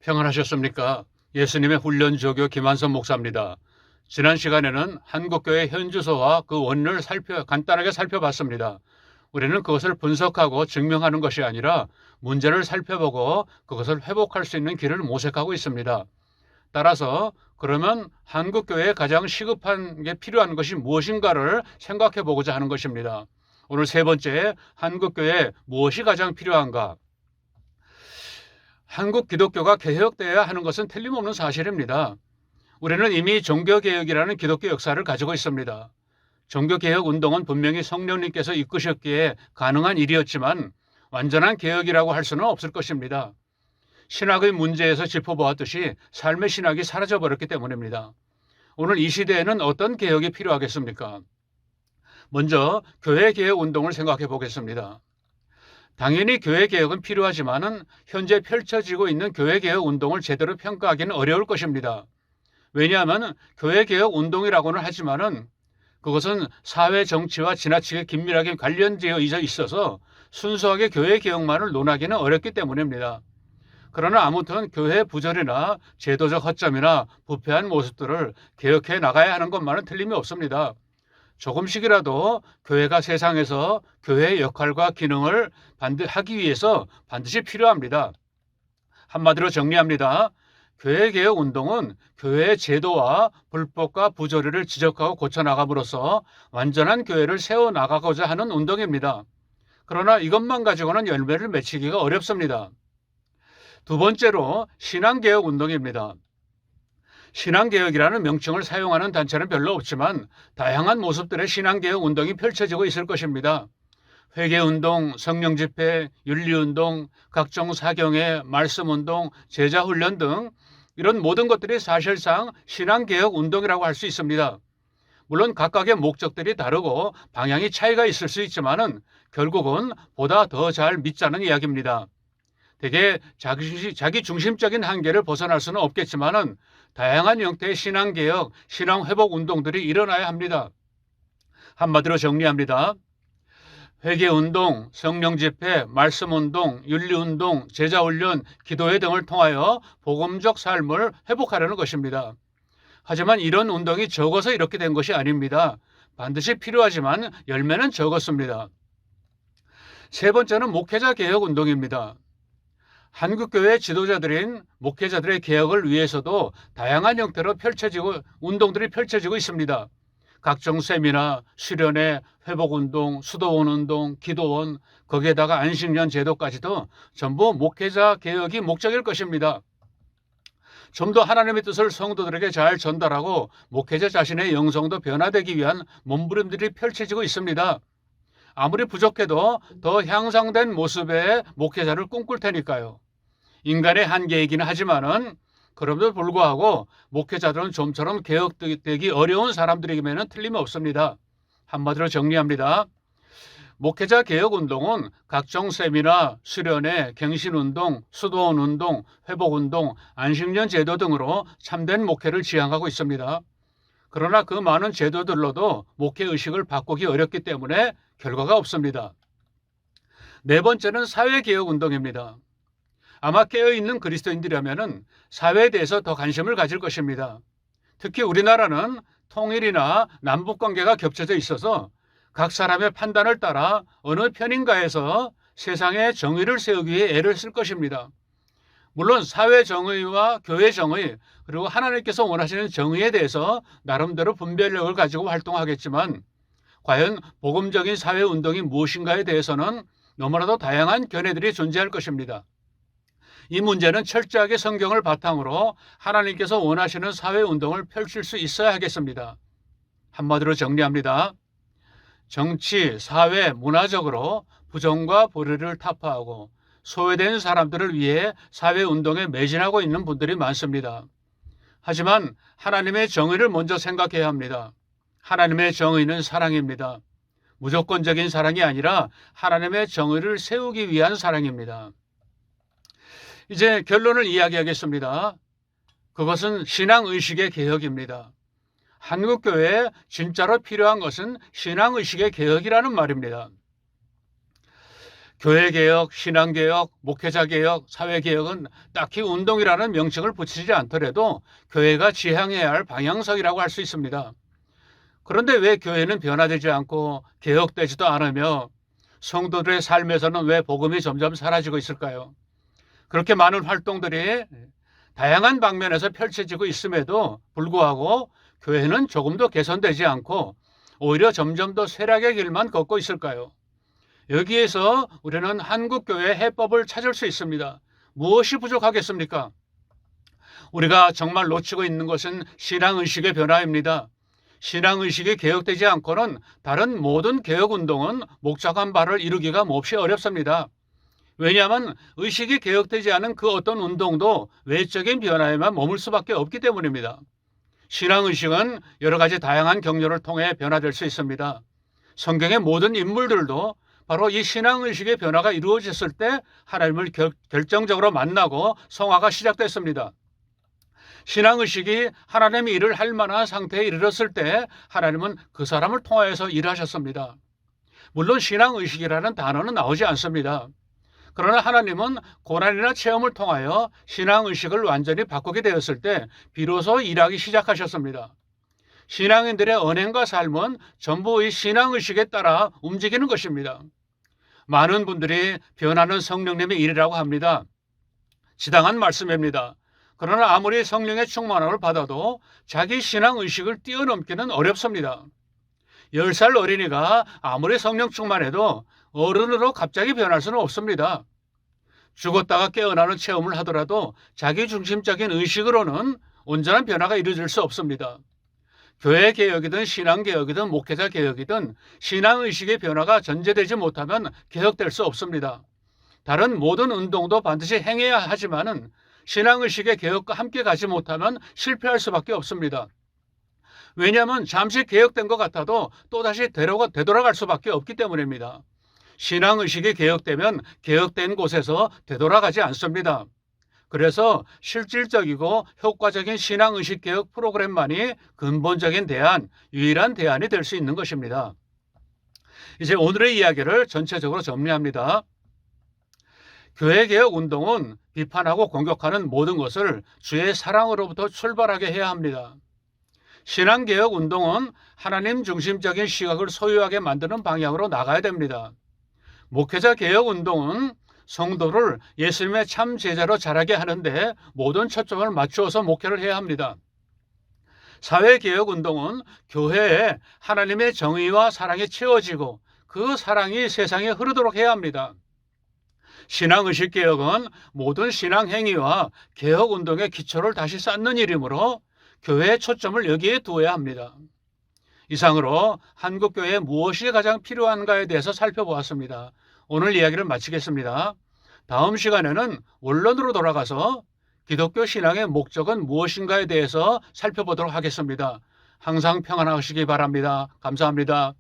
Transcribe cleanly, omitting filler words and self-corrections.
평안하셨습니까? 예수님의 훈련조교 김한선 목사입니다. 지난 시간에는 한국교회 현주소와 그 원리를 간단하게 살펴봤습니다. 우리는 그것을 분석하고 증명하는 것이 아니라 문제를 살펴보고 그것을 회복할 수 있는 길을 모색하고 있습니다. 따라서 그러면 한국교회에 가장 시급한 게 필요한 것이 무엇인가를 생각해 보고자 하는 것입니다. 오늘 세 번째, 한국교회에 무엇이 가장 필요한가? 한국 기독교가 개혁되어야 하는 것은 틀림없는 사실입니다. 우리는 이미 종교개혁이라는 기독교 역사를 가지고 있습니다. 종교개혁 운동은 분명히 성령님께서 이끄셨기에 가능한 일이었지만 완전한 개혁이라고 할 수는 없을 것입니다. 신학의 문제에서 짚어보았듯이 삶의 신학이 사라져버렸기 때문입니다. 오늘 이 시대에는 어떤 개혁이 필요하겠습니까? 먼저 교회 개혁 운동을 생각해 보겠습니다. 당연히 교회 개혁은 필요하지만은 현재 펼쳐지고 있는 교회 개혁 운동을 제대로 평가하기는 어려울 것입니다. 왜냐하면 교회 개혁 운동이라고는 하지만은 그것은 사회 정치와 지나치게 긴밀하게 관련되어 있어서 순수하게 교회 개혁만을 논하기는 어렵기 때문입니다. 그러나 아무튼 교회 부조리나 제도적 허점이나 부패한 모습들을 개혁해 나가야 하는 것만은 틀림이 없습니다. 조금씩이라도 교회가 세상에서 교회의 역할과 기능을 하기 위해서 반드시 필요합니다. 한마디로 정리합니다. 교회개혁 운동은 교회의 제도와 불법과 부조리를 지적하고 고쳐나감으로써 완전한 교회를 세워나가고자 하는 운동입니다. 그러나 이것만 가지고는 열매를 맺히기가 어렵습니다. 두 번째로 신앙개혁 운동입니다. 신앙개혁이라는 명칭을 사용하는 단체는 별로 없지만 다양한 모습들의 신앙개혁 운동이 펼쳐지고 있을 것입니다. 회개운동, 성령집회, 윤리운동, 각종 사경회, 말씀운동, 제자훈련 등 이런 모든 것들이 사실상 신앙개혁 운동이라고 할 수 있습니다. 물론 각각의 목적들이 다르고 방향이 차이가 있을 수 있지만은 결국은 보다 더 잘 믿자는 이야기입니다. 대개 자기 중심적인 한계를 벗어날 수는 없겠지만은 다양한 형태의 신앙개혁, 신앙회복 운동들이 일어나야 합니다. 한마디로 정리합니다. 회개운동, 성령집회, 말씀운동, 윤리운동, 제자훈련, 기도회 등을 통하여 복음적 삶을 회복하려는 것입니다. 하지만 이런 운동이 적어서 이렇게 된 것이 아닙니다. 반드시 필요하지만 열매는 적었습니다. 세 번째는 목회자 개혁 운동입니다. 한국교회 지도자들인 목회자들의 개혁을 위해서도 다양한 형태로 운동들이 펼쳐지고 있습니다. 각종 세미나, 수련회, 회복운동, 수도원운동, 기도원, 거기에다가 안식년 제도까지도 전부 목회자 개혁이 목적일 것입니다. 좀 더 하나님의 뜻을 성도들에게 잘 전달하고 목회자 자신의 영성도 변화되기 위한 몸부림들이 펼쳐지고 있습니다. 아무리 부족해도 더 향상된 모습의 목회자를 꿈꿀 테니까요. 인간의 한계이기는 하지만은 그럼에도 불구하고 목회자들은 좀처럼 개혁되기 어려운 사람들이기에는 틀림없습니다. 한마디로 정리합니다. 목회자 개혁운동은 각종 세미나, 수련회, 갱신운동, 수도원운동, 회복운동, 안식년 제도 등으로 참된 목회를 지향하고 있습니다. 그러나 그 많은 제도들로도 목회의식을 바꾸기 어렵기 때문에 결과가 없습니다. 네 번째는 사회개혁운동입니다. 아마 깨어있는 그리스도인들이라면 사회에 대해서 더 관심을 가질 것입니다. 특히 우리나라는 통일이나 남북관계가 겹쳐져 있어서 각 사람의 판단을 따라 어느 편인가에서 세상에 정의를 세우기 위해 애를 쓸 것입니다. 물론 사회 정의와 교회 정의 그리고 하나님께서 원하시는 정의에 대해서 나름대로 분별력을 가지고 활동하겠지만 과연 복음적인 사회운동이 무엇인가에 대해서는 너무나도 다양한 견해들이 존재할 것입니다. 이 문제는 철저하게 성경을 바탕으로 하나님께서 원하시는 사회운동을 펼칠 수 있어야 하겠습니다. 한마디로 정리합니다. 정치, 사회, 문화적으로 부정과 불의를 타파하고 소외된 사람들을 위해 사회운동에 매진하고 있는 분들이 많습니다. 하지만 하나님의 정의를 먼저 생각해야 합니다. 하나님의 정의는 사랑입니다. 무조건적인 사랑이 아니라 하나님의 정의를 세우기 위한 사랑입니다. 이제 결론을 이야기하겠습니다. 그것은 신앙의식의 개혁입니다. 한국교회에 진짜로 필요한 것은 신앙의식의 개혁이라는 말입니다. 교회개혁, 신앙개혁, 목회자개혁, 사회개혁은 딱히 운동이라는 명칭을 붙이지 않더라도 교회가 지향해야 할 방향성이라고 할 수 있습니다. 그런데 왜 교회는 변화되지 않고 개혁되지도 않으며 성도들의 삶에서는 왜 복음이 점점 사라지고 있을까요? 그렇게 많은 활동들이 다양한 방면에서 펼쳐지고 있음에도 불구하고 교회는 조금도 개선되지 않고 오히려 점점 더 쇠락의 길만 걷고 있을까요? 여기에서 우리는 한국교회의 해법을 찾을 수 있습니다. 무엇이 부족하겠습니까? 우리가 정말 놓치고 있는 것은 신앙의식의 변화입니다. 신앙의식이 개혁되지 않고는 다른 모든 개혁운동은 목적한 바를 이루기가 몹시 어렵습니다. 왜냐하면 의식이 개혁되지 않은 그 어떤 운동도 외적인 변화에만 머물 수밖에 없기 때문입니다. 신앙의식은 여러 가지 다양한 경로를 통해 변화될 수 있습니다. 성경의 모든 인물들도 바로 이 신앙의식의 변화가 이루어졌을 때 하나님을 결정적으로 만나고 성화가 시작됐습니다. 신앙의식이 하나님의 일을 할 만한 상태에 이르렀을 때 하나님은 그 사람을 통하여서 일하셨습니다. 물론 신앙의식이라는 단어는 나오지 않습니다. 그러나 하나님은 고난이나 체험을 통하여 신앙의식을 완전히 바꾸게 되었을 때 비로소 일하기 시작하셨습니다. 신앙인들의 언행과 삶은 전부 이 신앙의식에 따라 움직이는 것입니다. 많은 분들이 변화는 성령님의 일이라고 합니다. 지당한 말씀입니다. 그러나 아무리 성령의 충만함을 받아도 자기 신앙의식을 뛰어넘기는 어렵습니다. 10살 어린이가 아무리 성령 충만해도 어른으로 갑자기 변할 수는 없습니다. 죽었다가 깨어나는 체험을 하더라도 자기 중심적인 의식으로는 온전한 변화가 이루어질 수 없습니다. 교회 개혁이든 신앙 개혁이든 목회자 개혁이든 신앙의식의 변화가 전제되지 못하면 개혁될 수 없습니다. 다른 모든 운동도 반드시 행해야 하지만은 신앙의식의 개혁과 함께 가지 못하면 실패할 수밖에 없습니다. 왜냐하면 잠시 개혁된 것 같아도 또다시 되돌아갈 수밖에 없기 때문입니다. 신앙의식이 개혁되면 개혁된 곳에서 되돌아가지 않습니다. 그래서 실질적이고 효과적인 신앙의식 개혁 프로그램만이 근본적인 대안, 유일한 대안이 될 수 있는 것입니다. 이제 오늘의 이야기를 전체적으로 정리합니다. 교회개혁 운동은 비판하고 공격하는 모든 것을 주의 사랑으로부터 출발하게 해야 합니다. 신앙개혁 운동은 하나님 중심적인 시각을 소유하게 만드는 방향으로 나가야 됩니다. 목회자 개혁 운동은 성도를 예수님의 참 제자로 자라게 하는데 모든 초점을 맞추어서 목회를 해야 합니다. 사회개혁 운동은 교회에 하나님의 정의와 사랑이 채워지고 그 사랑이 세상에 흐르도록 해야 합니다. 신앙의식 개혁은 모든 신앙 행위와 개혁 운동의 기초를 다시 쌓는 일이므로 교회의 초점을 여기에 두어야 합니다. 이상으로 한국교회에 무엇이 가장 필요한가에 대해서 살펴보았습니다. 오늘 이야기를 마치겠습니다. 다음 시간에는 원론으로 돌아가서 기독교 신앙의 목적은 무엇인가에 대해서 살펴보도록 하겠습니다. 항상 평안하시기 바랍니다. 감사합니다.